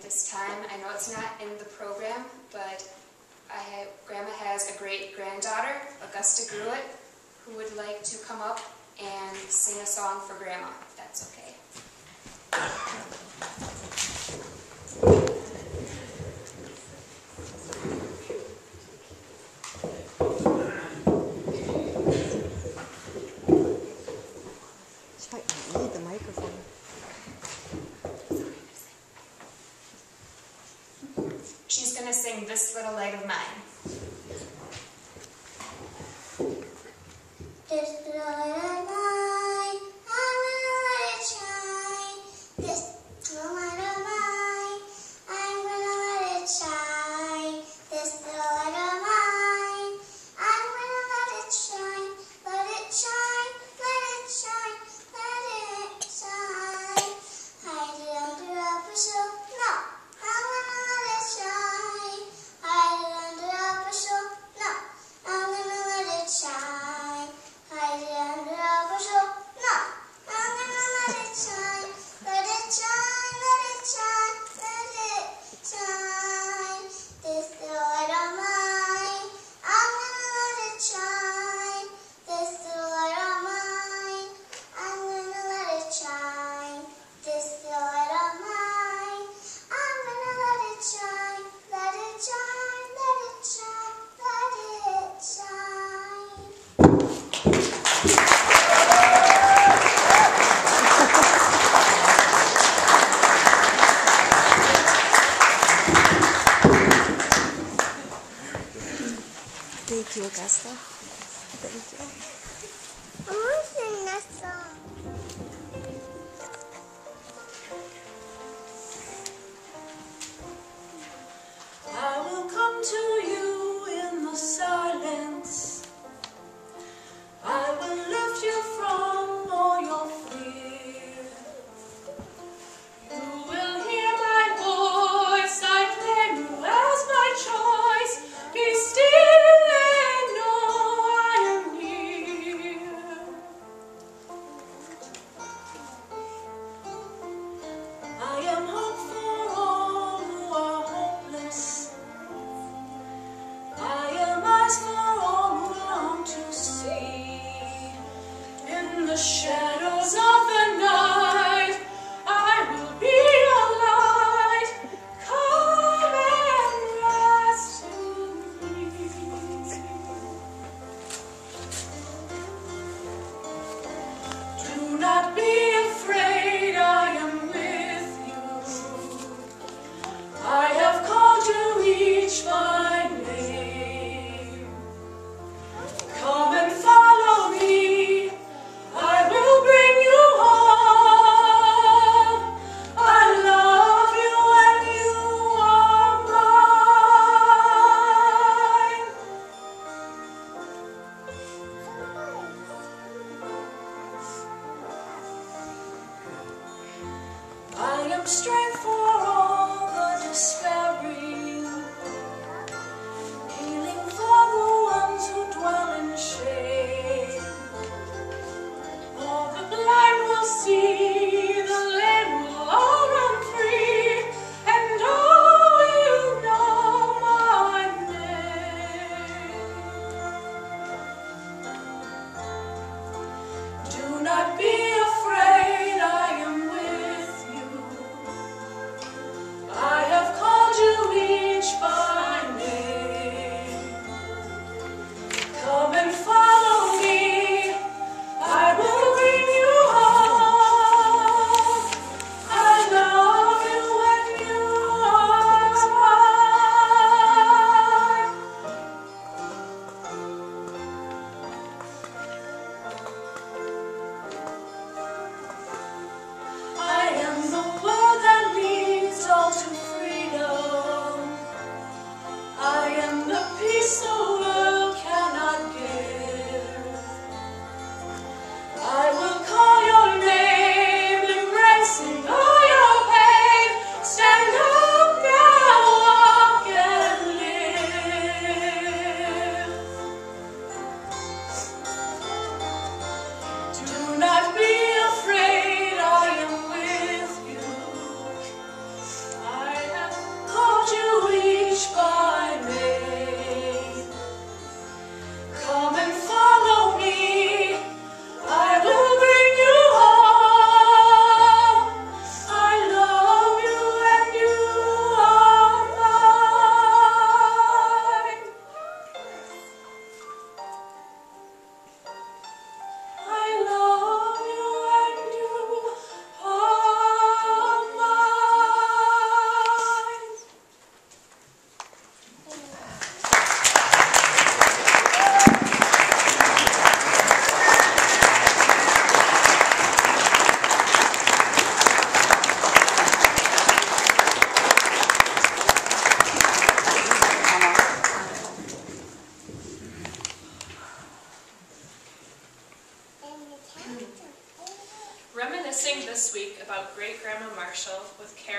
this time. I know it's not in the program, but Grandma has a great-granddaughter, Augusta Gruitt, who would like to come up and sing a song for Grandma, if that's okay. I need the microphone. She's going to sing This Little Light of Mine. This little light of mine, I will let it shine. This little light of mine, I'm gonna let it shine. This little light of mine, I'm gonna let it shine. Let it shine, let it shine, let it shine. Hide it under a bushel, no, I'm gonna let it shine. Hide it under a bushel, no, I'm gonna let it shine. Hide it under a bushel, no, I'm gonna let it shine. Let it shine, let it shine, let it shine. This little light of mine, I'm gonna let it shine. This little light of mine, I'm gonna let it shine. This little light of mine, I'm gonna let it shine. Let it shine, let it shine, let it shine. Thank you, Augusta. Thank you. I want to sing that song. I will come to you in the silence. I will lift you from all your fear. You will hear my voice. I claim you as my choice. Be still and know I am near. I am hope for all who are hopeless. I am eyes for all who long to see. In the shadows of the night, I will be your light. Come and rest in me. Do not be afraid, I am with you. I have called you each by name. Come and follow me. I will bring you home. I love you and you are mine. I am strength for all the despairing, healing for the ones who dwell in shame. All the blind will see, the lame will all run free, and all will know my name. Do not be afraid, I am with you.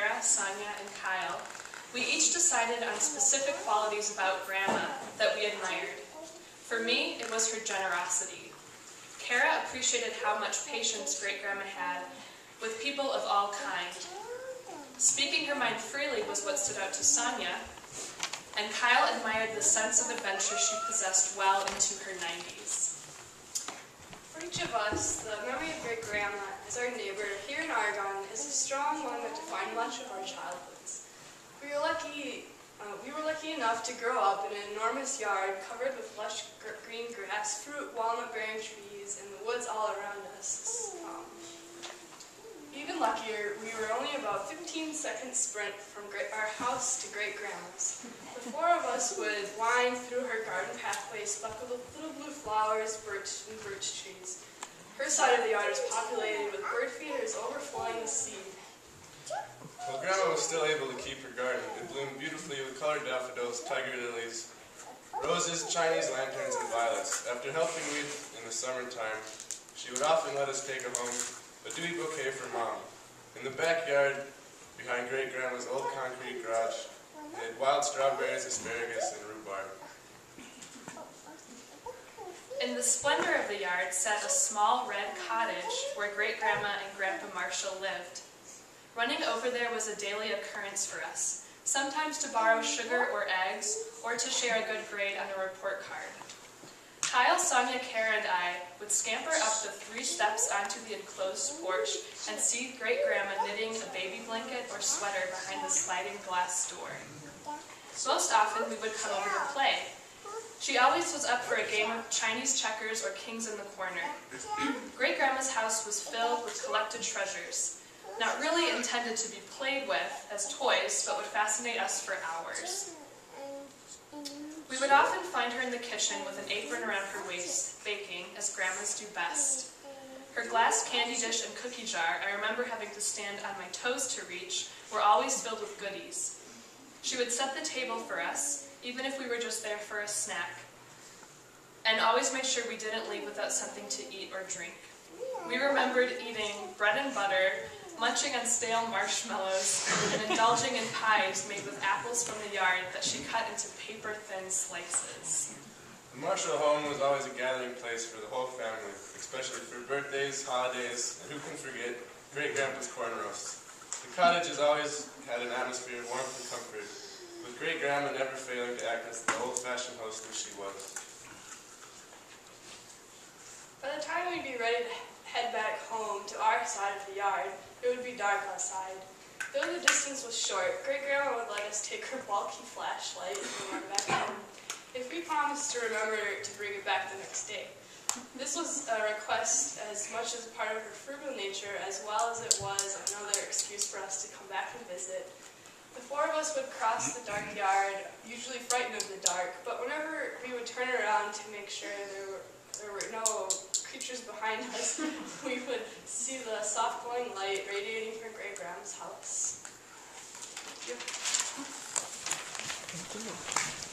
Kara, Sonia, and Kyle, we each decided on specific qualities about Grandma that we admired. For me, it was her generosity. Kara appreciated how much patience Great-Grandma had with people of all kinds. Speaking her mind freely was what stood out to Sonia, and Kyle admired the sense of adventure she possessed well into her 90s. For each of us, the memory of Great-Grandma as our neighbor here in Argonne is a strong one that defined much of our childhoods. We were lucky enough to grow up in an enormous yard covered with lush green grass, fruit, walnut-bearing trees, and the woods all around us. Even luckier, we were only about 15-second sprint from our house to Great-Grandma's. The four of us would wind through her garden pathway speckled with little blue flowers, birch trees. Her side of the yard is populated with bird feeders overflowing with seed. While Grandma was still able to keep her garden, it bloomed beautifully with colored daffodils, tiger lilies, roses, Chinese lanterns, and violets. After helping weed in the summertime, she would often let us take home a dewy bouquet for Mom. In the backyard, behind Great-Grandma's old concrete garage, they had wild strawberries, asparagus, and rhubarb. In the splendor of the yard sat a small red cottage where Great-Grandma and Grandpa Marshall lived. Running over there was a daily occurrence for us, sometimes to borrow sugar or eggs, or to share a good grade on a report card. Kyle, Sonia, Kara, and I would scamper up the 3 steps onto the enclosed porch and see Great-Grandma knitting a baby blanket or sweater behind the sliding glass door. Most often, we would come over to play. She always was up for a game of Chinese checkers or kings in the corner. Great-Grandma's house was filled with collected treasures, not really intended to be played with as toys, but would fascinate us for hours. We would often find her in the kitchen with an apron around her waist, baking, as grandmas do best. Her glass candy dish and cookie jar, I remember having to stand on my toes to reach, were always filled with goodies. She would set the table for us, even if we were just there for a snack, and always made sure we didn't leave without something to eat or drink. We remembered eating bread and butter, munching on stale marshmallows, and indulging in pies made with apples from the yard that she cut into paper-thin slices. The Marshall home was always a gathering place for the whole family, especially for birthdays, holidays, and who can forget Great-Grandpa's corn roasts. The cottage has always had an atmosphere of warmth and comfort, with Great-Grandma never failing to act as the old-fashioned hostess she was. By the time we'd be ready to head back home to our side of the yard, it would be dark outside. Though the distance was short, Great-Grandma would let us take her bulky flashlight and run back home, if we promised to remember to bring it back the next day. This was a request as much as part of her frugal nature as well as it was another excuse for us to come back and visit. The 4 of us would cross the dark yard, usually frightened of the dark, but whenever we would turn around to make sure there were no creatures behind us, we would see the soft glowing light radiating from Great-Grandma's house. Thank you. Thank you.